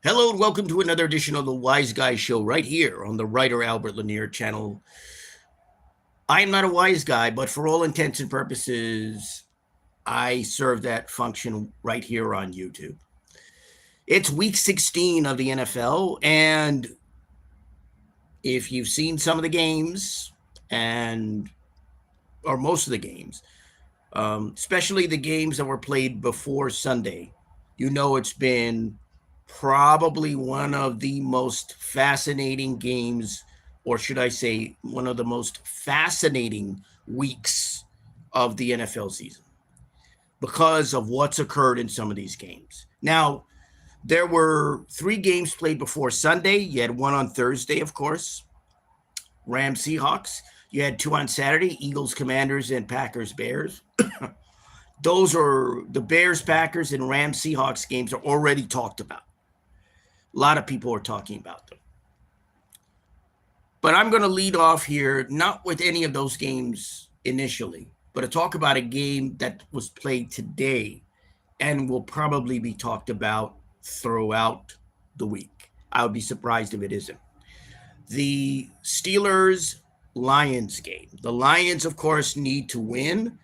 Hello and welcome to another edition of the Wiseguy Show right here on the writer Albert Lanier channel. I am not a wise guy, but for all intents and purposes, I serve that function right here on YouTube. It's week 16 of the NFL, and if you've seen some of the games or most of the games, especially the games that were played before Sunday, you know it's been probably one of the most fascinating games, or should I say, one of the most fascinating weeks of the NFL season because of what's occurred in some of these games. Now, there were 3 games played before Sunday. You had one on Thursday, of course, Rams Seahawks. You had 2 on Saturday, Eagles Commanders and Packers Bears. Those are the Bears Packers and Rams Seahawks games are already talked about. A lot of people are talking about them. But I'm going to lead off here, not with any of those games initially, but to talk about a game that was played today and will probably be talked about throughout the week. I would be surprised if it isn't. The Steelers-Lions game. The Lions, of course, need to win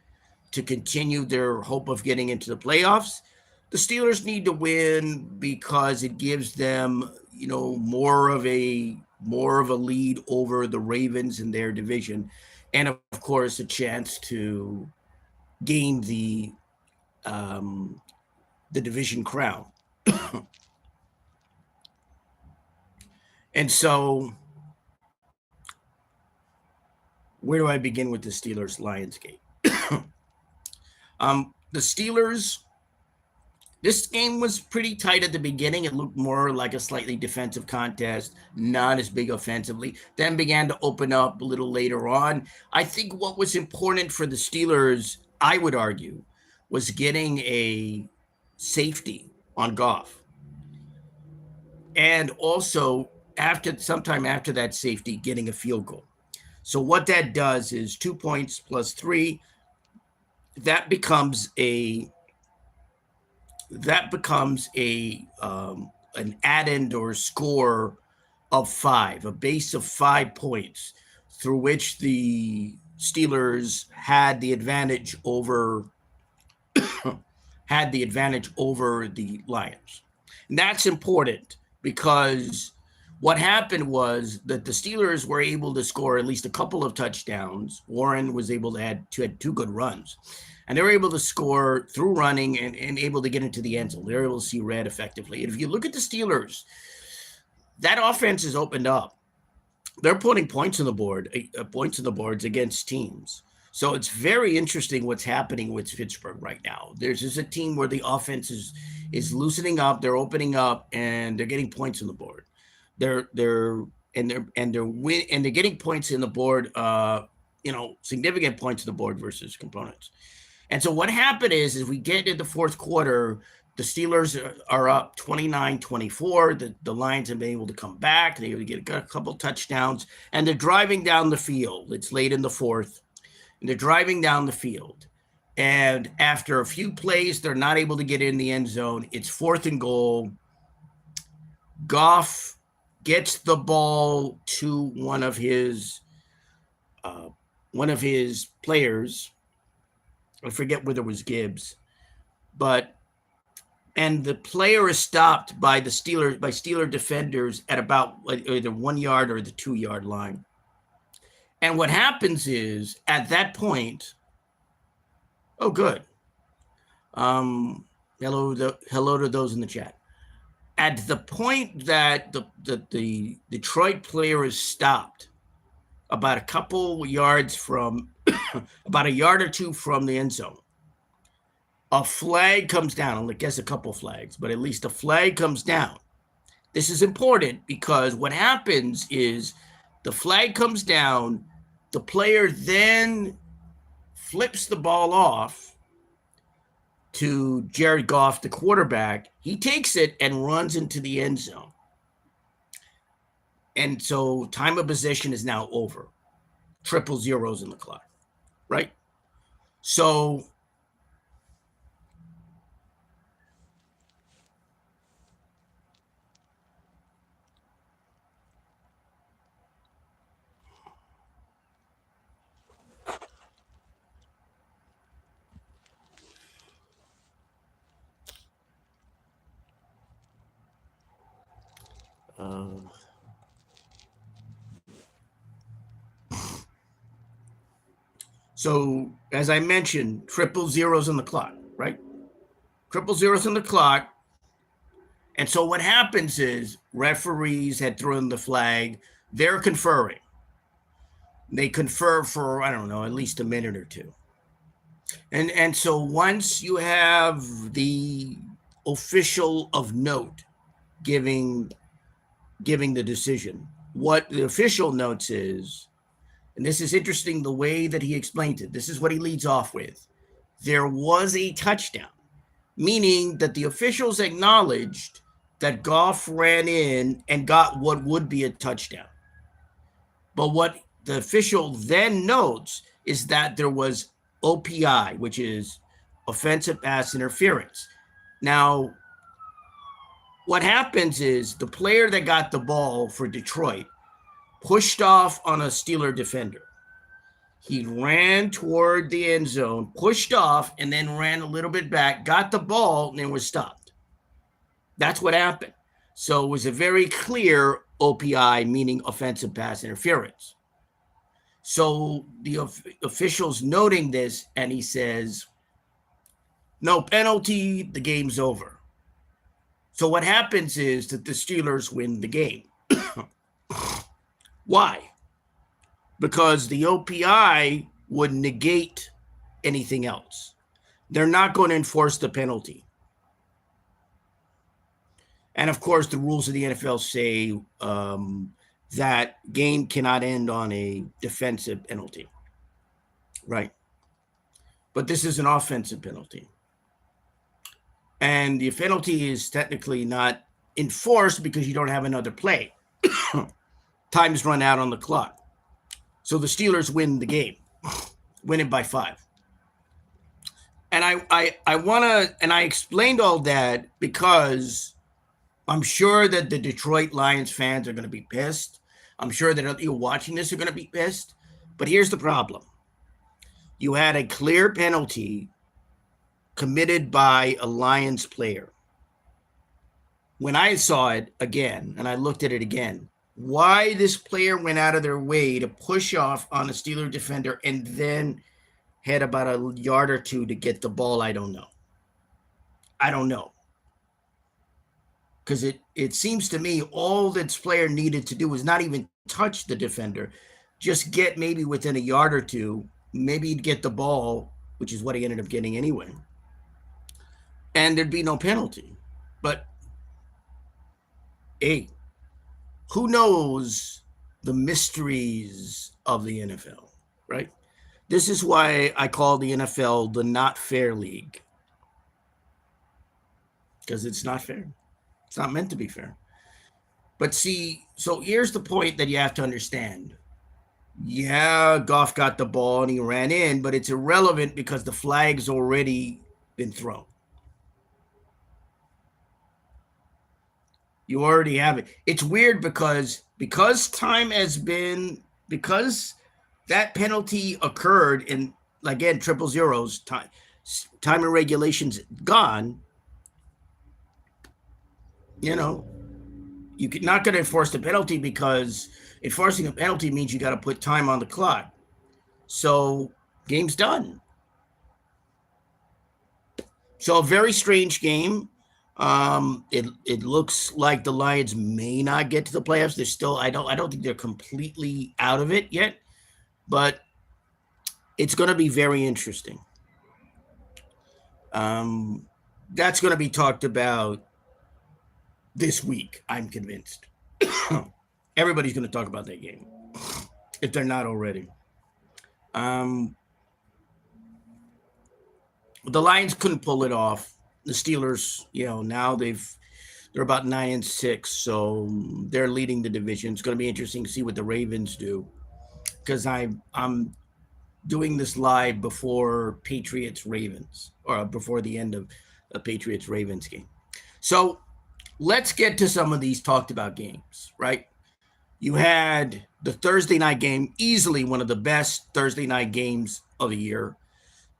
to continue their hope of getting into the playoffs. The Steelers need to win because it gives them, more of a lead over the Ravens in their division, and of course a chance to gain the division crown. And so, where do I begin with the Steelers-Lions game? The Steelers. This game was pretty tight at the beginning. It looked more like a slightly defensive contest, not as big offensively. Then began to open up a little later on. I think what was important for the Steelers, I would argue, was getting a safety on Goff. And also, sometime after that safety, getting a field goal. So what that does is 2 points plus 3. That becomes an addend or score of 5, a base of 5 points, through which the Steelers had the advantage over the Lions. And that's important because what happened was that the Steelers were able to score at least a couple of touchdowns. Warren was able to had 2 good runs. And they were able to score through running and able to get into the end zone. They were able to see red effectively. And if you look at the Steelers, that offense is opened up. They're putting points on the boards against teams. So it's very interesting what's happening with Pittsburgh right now. There's just a team where the offense is loosening up. They're opening up and they're getting points on the board. They're getting points in the board. Significant points on the board versus components. And so what happened is we get into the fourth quarter, the Steelers are up 29-24. The Lions have been able to come back. They get a couple touchdowns, and they're driving down the field. It's late in the fourth, and they're driving down the field. And after a few plays, they're not able to get in the end zone. It's 4th and goal. Goff gets the ball to one of his players. I forget whether it was Gibbs, and the player is stopped by Steeler defenders at about either 1 yard or the 2 yard line. And what happens is at that point, oh, good. Hello to those in the chat. At the point that the Detroit player is stopped, about a couple yards from, about a yard or 2 from the end zone, a flag comes down. I guess a couple flags, but at least a flag comes down. This is important because what happens is the flag comes down, the player then flips the ball off to Jared Goff, the quarterback. He takes it and runs into the end zone. And so time of possession is now over. Triple zeros in the clock, right? So Uh, so, as I mentioned, triple zeros on the clock, right? Triple zeros on the clock. And so what happens is referees had thrown the flag. They're conferring. They confer for, I don't know, at least a minute or two. And so once you have the official of note giving the decision, what the official notes is, and this is interesting the way that he explained it. This is what he leads off with. There was a touchdown, meaning that the officials acknowledged that Goff ran in and got what would be a touchdown. But what the official then notes is that there was OPI, which is offensive pass interference. Now, what happens is the player that got the ball for Detroit pushed off on a Steeler defender. He ran toward the end zone, pushed off, and then ran a little bit back, got the ball, and then was stopped. That's what happened. So it was a very clear OPI, meaning offensive pass interference. So the official's noting this, and he says, no penalty, the game's over. So what happens is that the Steelers win the game. Why? Because the OPI would negate anything else. They're not going to enforce the penalty. And of course, the rules of the NFL say that game cannot end on a defensive penalty, right? But this is an offensive penalty. And the penalty is technically not enforced because you don't have another play. Time's run out on the clock. So the Steelers win the game, win it by 5. And I want to, and I explained all that because I'm sure that the Detroit Lions fans are going to be pissed. I'm sure that you watching this are going to be pissed. But here's the problem. You had a clear penalty committed by a Lions player. When I saw it again, and I looked at it again, why this player went out of their way to push off on a Steeler defender and then had about a yard or two to get the ball, I don't know. I don't know. Because it seems to me all this player needed to do was not even touch the defender, just get maybe within a yard or two, maybe he'd get the ball, which is what he ended up getting anyway, and there'd be no penalty. But hey, who knows the mysteries of the NFL, right? This is why I call the NFL the not fair league, because it's not fair. It's not meant to be fair. But see, so here's the point that you have to understand. Yeah, Goff got the ball and he ran in, but it's irrelevant because the flag's already been thrown. You already have it. It's weird because time has been, because that penalty occurred in, again, triple zeros, time and regulations gone. You know, you're not going to enforce the penalty because enforcing a penalty means you got to put time on the clock. So game's done. So a very strange game. It looks like the Lions may not get to the playoffs. They're still, I don't think they're completely out of it yet, but it's going to be very interesting. That's going to be talked about this week, I'm convinced. Everybody's going to talk about that game, if they're not already. The Lions couldn't pull it off. The Steelers, now they're about 9-6, so they're leading the division. It's going to be interesting to see what the Ravens do, because I'm doing this live before Patriots-Ravens, or before the end of the Patriots-Ravens game. So let's get to some of these talked about games, right? You had the Thursday night game, easily one of the best Thursday night games of the year,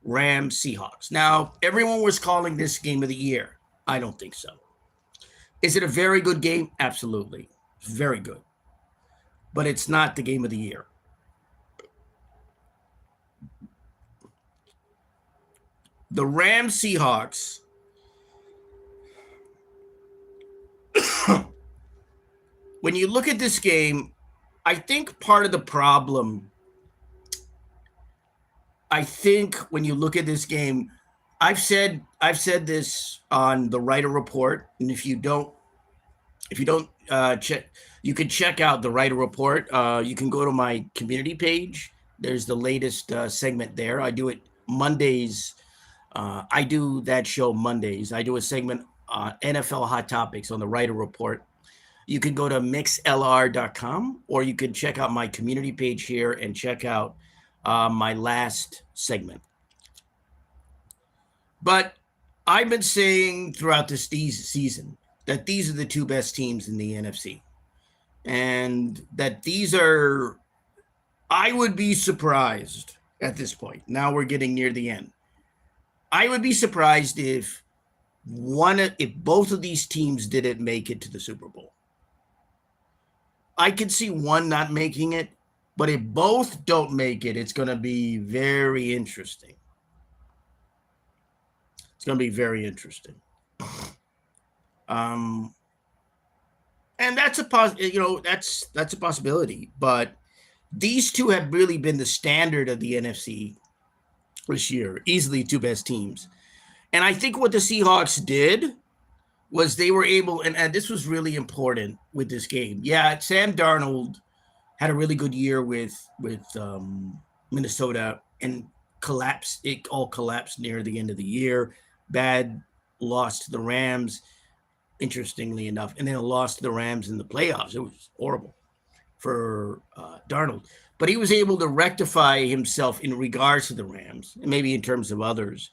Rams Seahawks. Now, everyone was calling this game of the year. I don't think so. Is it a very good game? Absolutely. It's very good. But it's not the game of the year. The Rams Seahawks. When you look at this game, I think part of the problem, I think when you look at this game, I've said this on the Writer Report, and if you don't check, you can check out the Writer Report. You can go to my community page. There's the latest segment there. I do it Mondays. I do that show Mondays. I do a segment NFL Hot Topics on the Writer Report. You can go to mixlr.com, or you can check out my community page here and check out my last segment. But I've been saying throughout this season that these are the two best teams in the NFC. And that these are, I would be surprised at this point. Now we're getting near the end. I would be surprised if both of these teams didn't make it to the Super Bowl. I could see one not making it, but if both don't make it, it's going to be very interesting. It's going to be very interesting. And that's a that's a possibility. But these two have really been the standard of the NFC this year, easily two best teams. And I think what the Seahawks did was they were able, and this was really important with this game. Yeah, Sam Darnold had a really good year with Minnesota, and collapsed. It all collapsed near the end of the year. Bad loss to the Rams, interestingly enough, and then a loss to the Rams in the playoffs. It was horrible for Darnold. But he was able to rectify himself in regards to the Rams, and maybe in terms of others,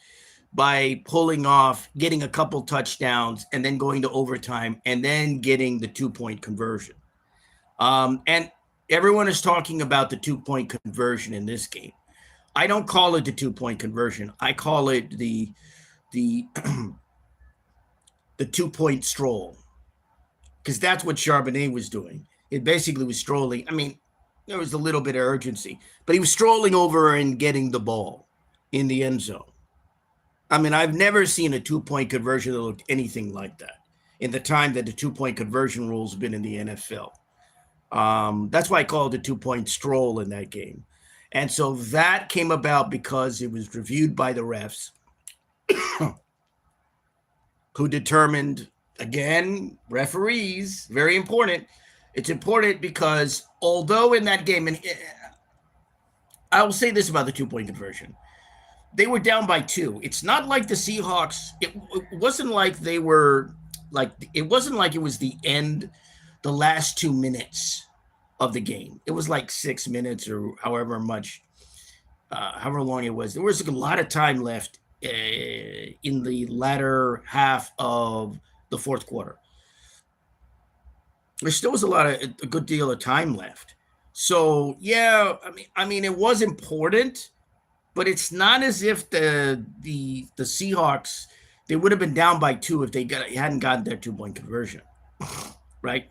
by pulling off, getting a couple touchdowns, and then going to overtime, and then getting the 2-point conversion. And everyone is talking about the 2-point conversion in this game. I don't call it the 2-point conversion. I call it the 2-point stroll, because that's what Charbonnet was doing. It basically was strolling. I mean, there was a little bit of urgency, but he was strolling over and getting the ball in the end zone. I mean, I've never seen a 2-point conversion that looked anything like that in the time that the 2-point conversion rule's been in the NFL. That's why I called it a 2-point stroll in that game. And so that came about because it was reviewed by the refs who determined, again, referees, very important. It's important because although in that game, and I will say this about the 2-point conversion, they were down by 2. It's not like the Seahawks. It wasn't like they were it wasn't like it was the end, the last 2 minutes of the game. It was like 6 minutes or however long it was. There was a lot of time left in the latter half of the fourth quarter. There still was a good deal of time left. So yeah, I mean, it was important, but it's not as if the Seahawks, they would have been down by 2 if they hadn't gotten their 2-point conversion, right?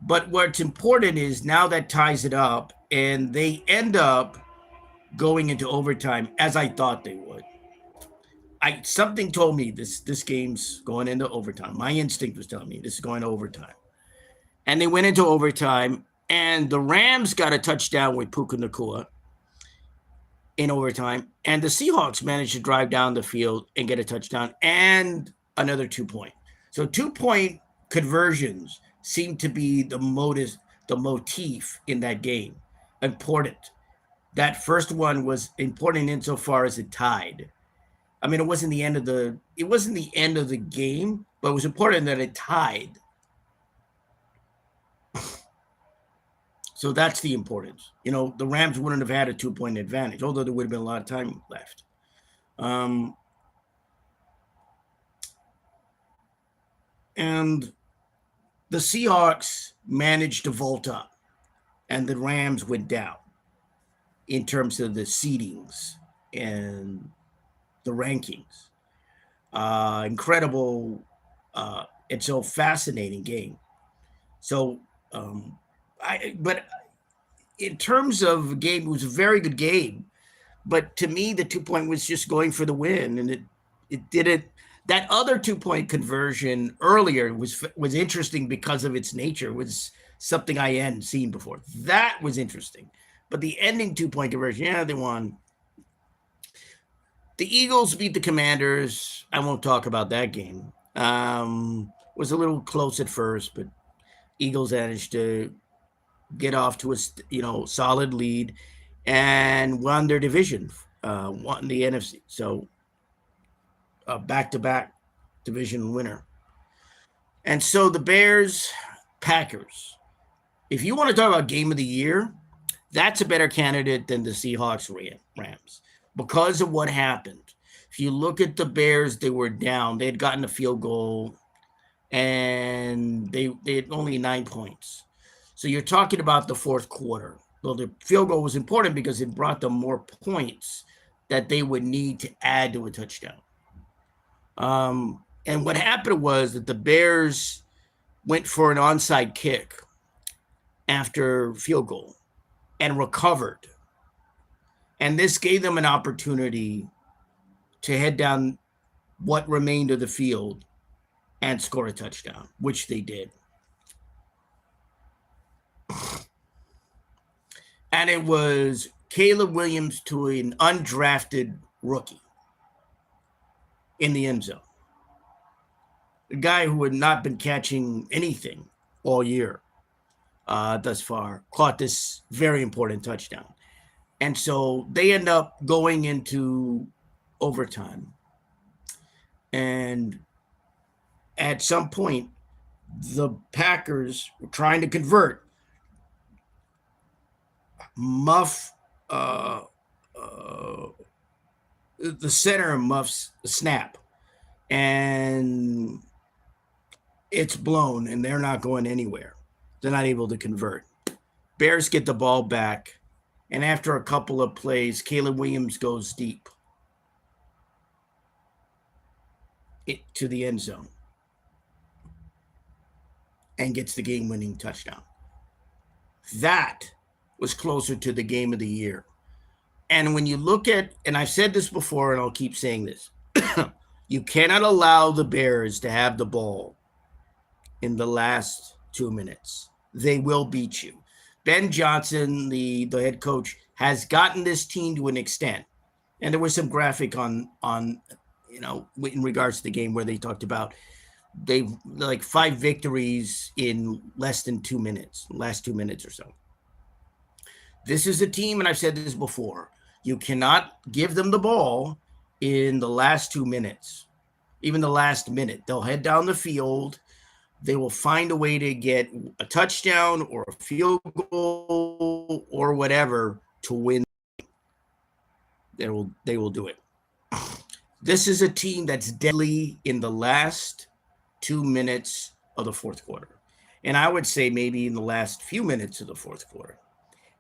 But what's important is now that ties it up, and they end up going into overtime as I thought they would. Something told me this game's going into overtime. My instinct was telling me this is going to overtime. And they went into overtime, and the Rams got a touchdown with Puka Nacua in overtime, and the Seahawks managed to drive down the field and get a touchdown and another 2-point. So 2-point conversions seem to be the motif in that game. Important. That first one was important insofar as it tied. I mean, it wasn't the end of the game, but it was important that it tied. So that's the importance. You know, the Rams wouldn't have had a 2-point advantage, although there would have been a lot of time left. And the Seahawks managed to vault up, and the Rams went down in terms of the seedings and the rankings. Incredible. It's a fascinating game. So Um, but in terms of a game, it was a very good game. But to me, the 2 point was just going for the win, and it didn't. That other 2 point conversion earlier was interesting because of its nature. It was something I hadn't seen before. That was interesting. But the ending 2 point conversion, yeah, they won. The Eagles beat the Commanders. I won't talk about that game. Was a little close at first, but Eagles managed to get off to a solid lead and won their division, won the NFC. So back-to-back division winner. And so the Bears, Packers. If you want to talk about game of the year, that's a better candidate than the Seahawks Rams because of what happened. If you look at the Bears, they were down. They had gotten a field goal, and they had only 9 points. So you're talking about the fourth quarter. Well, the field goal was important because it brought them more points that they would need to add to a touchdown. And what happened was that the Bears went for an onside kick after field goal and recovered. And this gave them an opportunity to head down what remained of the field and score a touchdown, which they did. And it was Caleb Williams to an undrafted rookie in the end zone. A guy who had not been catching anything all year thus far caught this very important touchdown. And so they end up going into overtime. And at some point, the Packers were trying to convert. Muff, the center muffs the snap, and it's blown, and they're not going anywhere. They're not able to convert. Bears get the ball back, and after a couple of plays, Caleb Williams goes deep to the end zone and gets the game-winning touchdown. That was closer to the game of the year. And when you look at, and I've said this before, and I'll keep saying this, you cannot allow the Bears to have the ball in the last 2 minutes. They will beat you. Ben Johnson, the head coach, has gotten this team to an extent. And there was some graphic on in regards to the game where they talked about they've like 5 victories in less than 2 minutes, last 2 minutes or so. This is a team, and I've said this before, you cannot give them the ball in the last 2 minutes, even the last minute. They'll head down the field. They will find a way to get a touchdown or a field goal or whatever to win. They will do it. This is a team that's deadly in the last 2 minutes of the fourth quarter. And I would say maybe in the last few minutes of the fourth quarter.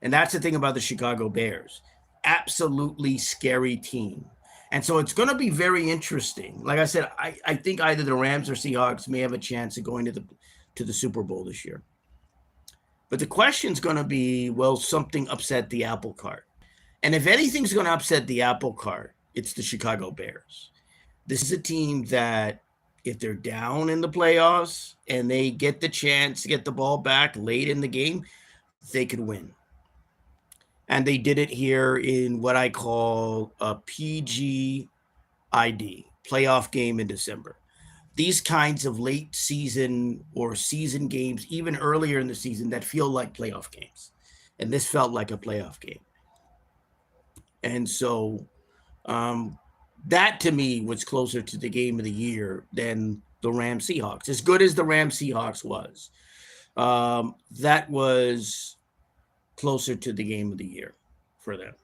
And that's the thing about the Chicago Bears. Absolutely scary team. And so it's going to be very interesting. Like I said, I think either the Rams or Seahawks may have a chance of going to the Super Bowl this year. But the question's going to be, will something upset the apple cart? And if anything's going to upset the apple cart, it's the Chicago Bears. This is a team that if they're down in the playoffs and they get the chance to get the ball back late in the game, they could win. And they did it here in what I call a PGID, playoff game in December. These kinds of late season or season games, even earlier in the season, that feel like playoff games. And this felt like a playoff game. And so that to me was closer to the game of the year than the Rams Seahawks. As good as the Rams Seahawks was, that was closer to the game of the year for them.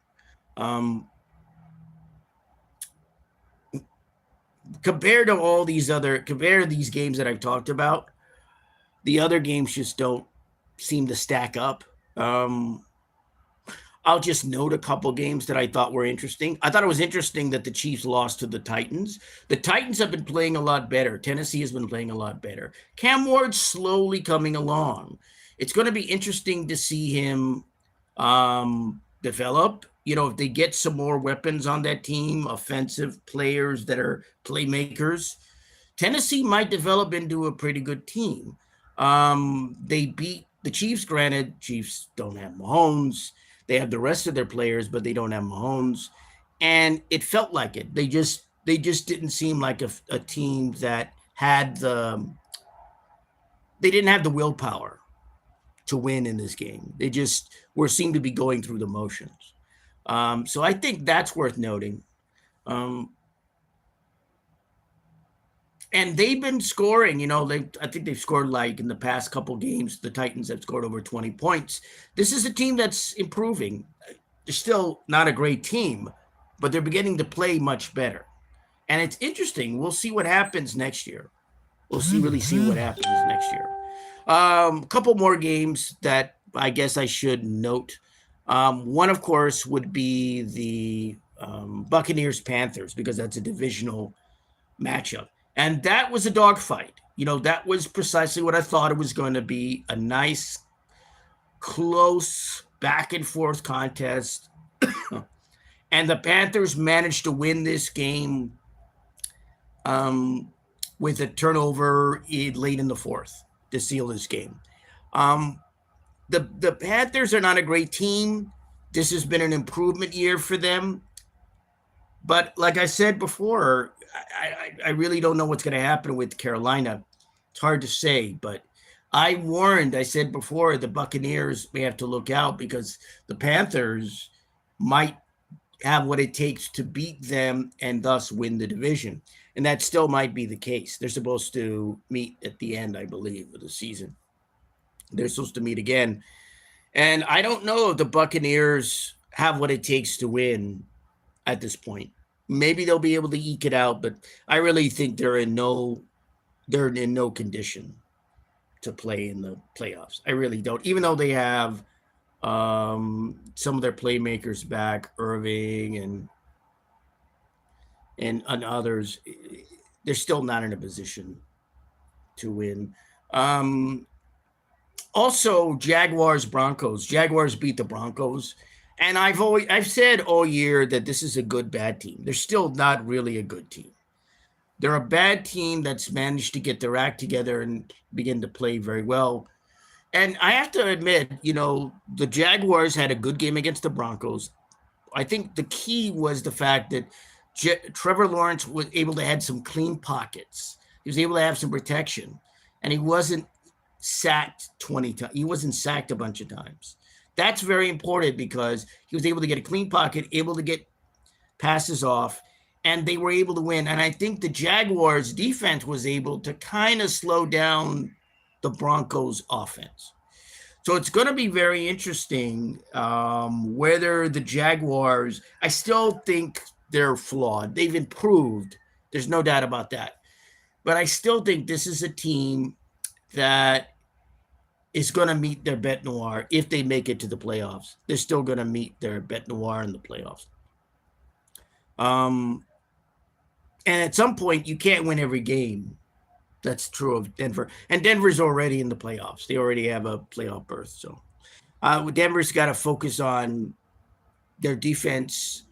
Compared to these games that I've talked about, the other games just don't seem to stack up. I'll just note a couple games that I thought were interesting. I thought it was interesting that the Chiefs lost to the Titans. The Titans have been playing a lot better. Tennessee has been playing a lot better. Cam Ward's slowly coming along. it's going to be interesting to see him develop. You know, if they get some more weapons on that team, offensive players that are playmakers, Tennessee might develop into a pretty good team. They beat the Chiefs. Granted, Chiefs don't have Mahomes. They have the rest of their players, but they don't have Mahomes. And it felt like it. They just didn't seem like a team that had the. They didn't have the willpower to win in this game. They just were seemed to be going through the motions. So I think that's worth noting. Um, and they've been scoring. You know, I think they've scored like in the past couple games. The Titans have scored over 20 points. This is a team that's improving. They're still not a great team, but they're beginning to play much better. And it's interesting. We'll see what happens next year. We'll really see what happens next year. A couple more games that I guess I should note. One, of course, would be the Buccaneers Panthers, because that's a divisional matchup. And that was a dogfight. You know, that was precisely what I thought it was going to be, a nice, close, back and forth contest. And the Panthers managed to win this game with a turnover late in the fourth to seal this game. The Panthers are not a great team. This has been an improvement year for them. But like I said before, I really don't know what's going to happen with Carolina. It's hard to say, but I said before, the Buccaneers may have to look out, because the Panthers might have what it takes to beat them and thus win the division. And that still might be the case. They're supposed to meet at the end, I believe, of the season. They're supposed to meet again. And I don't know if the Buccaneers have what it takes to win at this point. Maybe they'll be able to eke it out, but I really think they're in no condition to play in the playoffs. I really don't. Even though they have some of their playmakers back, Irving and others, they're still not in a position to win. Also, Jaguars Broncos. Jaguars beat the Broncos. And I've said all year that this is a good bad team. They're still not really a good team. They're a bad team that's managed to get their act together and begin to play very well. And I have to admit, you know, the Jaguars had a good game against the Broncos. I think the key was the fact that Trevor Lawrence was able to have some clean pockets. He was able to have some protection, and he wasn't sacked 20 times. He wasn't sacked a bunch of times. That's very important, because he was able to get a clean pocket, able to get passes off, and they were able to win. And I think the Jaguars defense was able to kind of slow down the Broncos offense. So it's going to be very interesting whether the Jaguars, I still think they're flawed. They've improved. There's no doubt about that. But I still think this is a team that is going to meet their bête noire if they make it to the playoffs. They're still going to meet their bête noire in the playoffs. And at some point, you can't win every game. That's true of Denver. And Denver's already in the playoffs. They already have a playoff berth. So Denver's got to focus on their defense,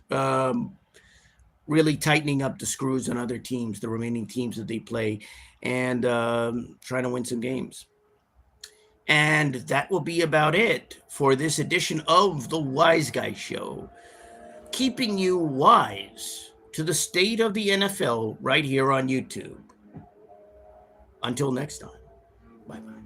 really tightening up the screws on other teams, the remaining teams that they play, and trying to win some games. And that will be about it for this edition of the Wiseguy Show, keeping you wise to the state of the NFL right here on YouTube. Until next time, bye-bye.